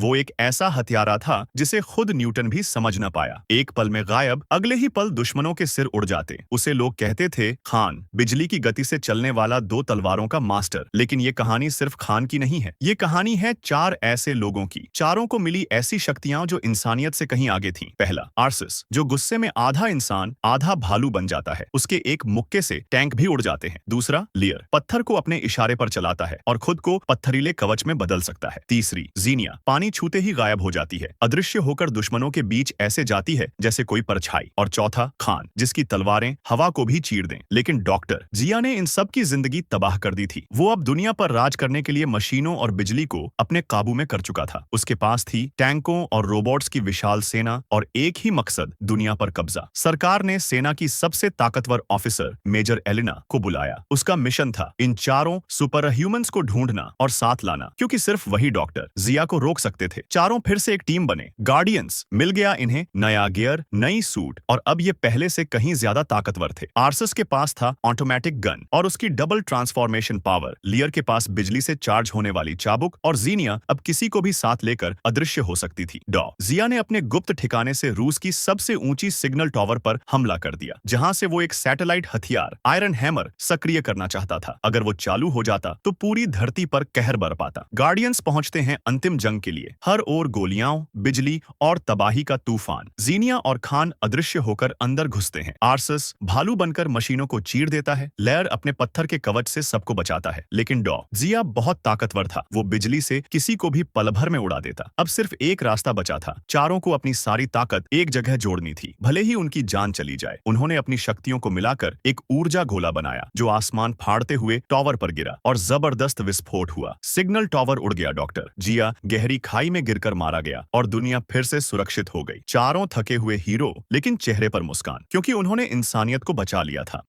वो एक ऐसा हथियारा था जिसे खुद न्यूटन भी समझ न पाया। एक पल में गायब, अगले ही पल दुश्मनों के सिर उड़ जाते। उसे लोग कहते थे खान, बिजली की गति से चलने वाला दो तलवारों का मास्टर। लेकिन ये कहानी सिर्फ खान की नहीं है। ये कहानी है चार ऐसे लोगों की। चारों को मिली ऐसी शक्तियां जो इंसानियत से कहीं आगे थीं। पहला, आर्सिस, जो गुस्से में आधा इंसान आधा भालू बन जाता है। उसके एक मुक्के से टैंक भी उड़ जाते हैं। दूसरा, लियर, पत्थर को अपने इशारे पर चलाता है और खुद को पत्थरीले कवच में बदल सकता है। तीसरी, जीनिया, पानी छूते ही गायब हो जाती है, अदृश्य होकर दुश्मनों के बीच ऐसे जाती है जैसे कोई परछाई। और चौथा, खान, जिसकी तलवारें हवा को भी चीर दें। लेकिन डॉक्टर जिया ने इन सब की जिंदगी तबाह कर दी थी। वो अब दुनिया पर राज करने के लिए मशीनों और बिजली को अपने काबू में कर चुका था। उसके पास थी टैंकों और रोबोट्स की विशाल सेना और एक ही मकसद, दुनिया पर कब्जा। सरकार ने सेना की सबसे ताकतवर ऑफिसर मेजर एलिना को बुलाया। उसका मिशन था इन चारों सुपर ह्यूमंस को ढूंढना और साथ लाना, क्योंकि सिर्फ वही डॉक्टर जिया को रोक सकते थे। चारों फिर से एक टीम बने, गार्डियंस। मिल गया इन्हें नया गियर, नई सूट, और अब ये पहले से कहीं ज्यादा ताकतवर थे। आर्सस के पास था ऑटोमेटिक गन और उसकी डबल ट्रांसफॉर्मेशन पावर। लियर के पास बिजली से चार्ज होने वाली चाबुक, और जीनिया अब किसी को भी साथ लेकर अदृश्य हो सकती थी। जिया ने अपने गुप्त ठिकाने से रूस की सबसे ऊंची सिग्नल टावर पर हमला कर दिया, जहां से वो एक सैटेलाइट हथियार आयरन हैमर सक्रिय करना चाहता था। अगर वो चालू हो जाता तो पूरी धरती पर कहर बरपाता। गार्डियंस पहुंचते हैं अंतिम जंग के लिए। हर ओर गोलियां, बिजली और तबाही का तूफान। जीनिया और खान अदृश्य होकर अंदर घुसते हैं। आर्सस भालू बनकर मशीनों को चीर देता है। लेयर अपने पत्थर के कवच से सबको बचाता है। लेकिन जिया बहुत ताकतवर था। वो बिजली से किसी को भी पल भर में उड़ा देता। अब सिर्फ एक रास्ता बचा था। चारों को अपनी सारी ताकत एक जगह जोड़नी थी, भले ही उनकी जान चली जाए। उन्होंने अपनी शक्तियों को मिलाकर एक ऊर्जा गोला बनाया जो आसमान फाड़ते हुए टावर पर गिरा और जबरदस्त विस्फोट हुआ। सिग्नल टावर उड़ गया। डॉक्टर जिया गहरी खाई में गिरकर मारा गया और दुनिया फिर से सुरक्षित हो गई। चारों थके हुए हीरो, लेकिन चेहरे पर मुस्कान, क्योंकि उन्होंने इंसानियत को बचा लिया था।